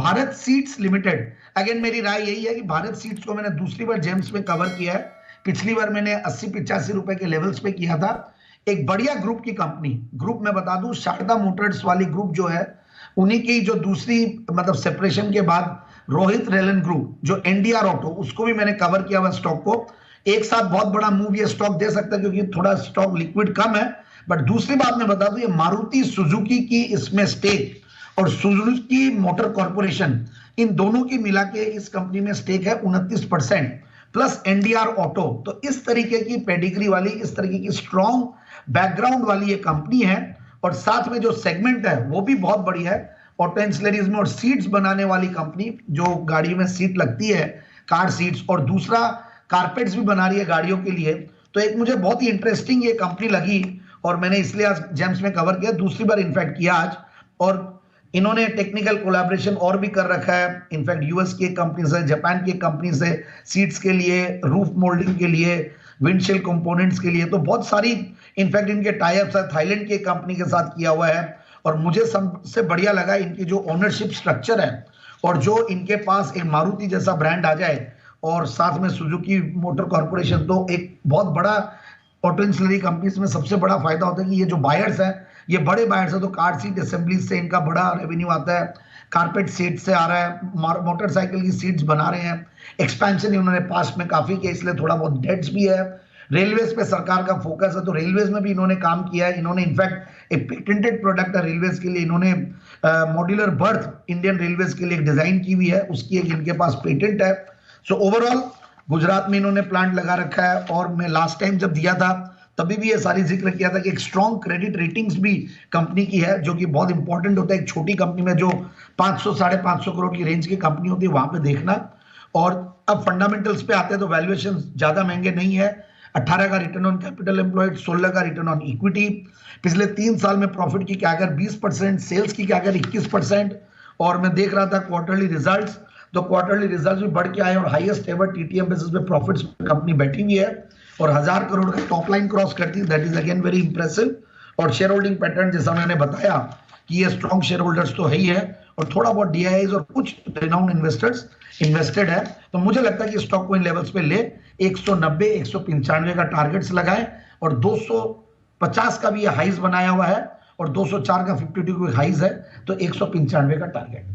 Bharat seeds limited, again मेरी राय यही है कि भारत सीड्स को मैंने दूसरी बार जेम्स में कवर किया है। पिछली बार मैंने 80-85 रुपए के लेवल्स पे किया था। एक बढ़िया ग्रुप की कंपनी, ग्रुप में बता दूं शारदा मोटर्स वाली ग्रुप जो है, उन्हीं की जो दूसरी मतलब सेपरेशन के बाद रोहित रेलन ग्रुप जो एनडीआर ऑटो, उसको भी मैंने कवर किया हुआ स्टॉक को। एक साथ बहुत बड़ा मूव ये स्टॉक दे सकता है क्योंकि थोड़ा स्टॉक लिक्विड कम है। बट दूसरी बात मैं बता दूं, ये मारुति सुजुकी की इसमें स्टेक और सुजुकी मोटर कॉर्पोरेशन, इन दोनों की मिला के इस कंपनी में स्टेक है 29% प्लस एनडीआर ऑटो। तो इस तरीके की पेडिग्री वाली, इस तरीके की स्ट्रॉन्ग बैकग्राउंड वाली ये कंपनी है। और साथ में जो सेगमेंट है वो भी बहुत बढ़िया है, ऑटो एंसिलरीज में, और सीट्स बनाने वाली कंपनी जो गाड़ी में सीट लगती है, कार सीट्स, और दूसरा कारपेट्स भी बना रही है गाड़ियों के लिए। तो एक मुझे बहुत ही इंटरेस्टिंग ये कंपनी लगी और मैंने इसलिए आज जेम्स में कवर किया, दूसरी बार इनफैक्ट किया आज। और इन्होंने टेक्निकल कोलैबोरेशन और भी कर रखा है, इनफैक्ट यूएस की कंपनी से, जापान की कंपनी से, सीट्स के लिए, रूफ मोल्डिंग के लिए, विंडशील्ड कंपोनेंट्स के लिए, तो बहुत सारी इनफैक्ट इनके टाइप्स है, थाईलैंड की कंपनी के साथ किया हुआ है। और मुझे सबसे बढ़िया लगा इनकी जो ओनरशिप स्ट्रक्चर है, और जो इनके पास एक मारुति जैसा ब्रांड आ जाए और साथ में सुजुकी मोटर कॉर्पोरेशन, तो एक बहुत बड़ा ऑटो एंसिलरी कंपनीज में सबसे बड़ा फायदा होता है कि ये जो बायर्स हैं, ये बड़े बायर्स हैं, तो कार सीट असेंबलीज से इनका बड़ा रेवेन्यू आता है, कारपेट सीट से आ रहा है, मोटरसाइकिल की सीट्स बना रहे हैं, एक्सपेंशन इन्होंने पास्ट में काफी किया, इसलिए थोड़ा बहुत डेट्स भी है। रेलवेज पे सरकार का फोकस है, तो रेलवेज में भी इन्होंने काम किया है। इन्होंने इनफैक्ट एक पेटेंटेड प्रोडक्ट है रेलवेज के लिए, इन्होंने मॉड्यूलर बर्थ इंडियन रेलवेज के लिए डिजाइन की हुई है, उसकी एक इनके पास पेटेंट है। सो ओवरऑल गुजरात में इन्होंने प्लांट लगा रखा है। और मैं लास्ट टाइम जब दिया था तभी भी ये सारी जिक्र किया था कि एक स्ट्रॉन्ग क्रेडिट रेटिंग्स भी कंपनी की है, जो कि बहुत इंपॉर्टेंट होता है एक छोटी कंपनी में, जो 500-550 करोड़ की रेंज की कंपनी होती है, वहां पे देखना। और अब फंडामेंटल्स पे आते हैं तो वैल्यूएशन ज्यादा महंगे नहीं है। 18 का रिटर्न ऑन कैपिटल एम्प्लॉयड, 16 का रिटर्न ऑन इक्विटी, पिछले 3 साल में प्रॉफिट की कैगर 20%, सेल्स की कैगर 21%। और मैं देख रहा था क्वार्टरली रिजल्ट्स, तो क्वार्टरली रिजल्ट्स भी बढ़ के आए और हाईएस्ट एवर टीटीएम बेसिस पे प्रॉफिट्स कंपनी बैठी हुई है और 1000 करोड़ का टॉप लाइन क्रॉस करती है, that is again very impressive. और शेयर होल्डिंग पैटर्न जैसा मैंने बताया कि ये स्ट्रॉन्ग शेयर होल्डर्स तो है ही है, और थोड़ा बहुत डीआईआईज और कुछ रिनाउंड इन्वेस्टर्स इन्वेस्टेड है। तो मुझे लगता है कि स्टॉक को इन लेवल्स पे ले 190-195 का टारगेट्स लगाए, और 250 का भी ये हाइज बनाया हुआ है, और 204 का 52 हाइज है, तो 195 का टारगेट।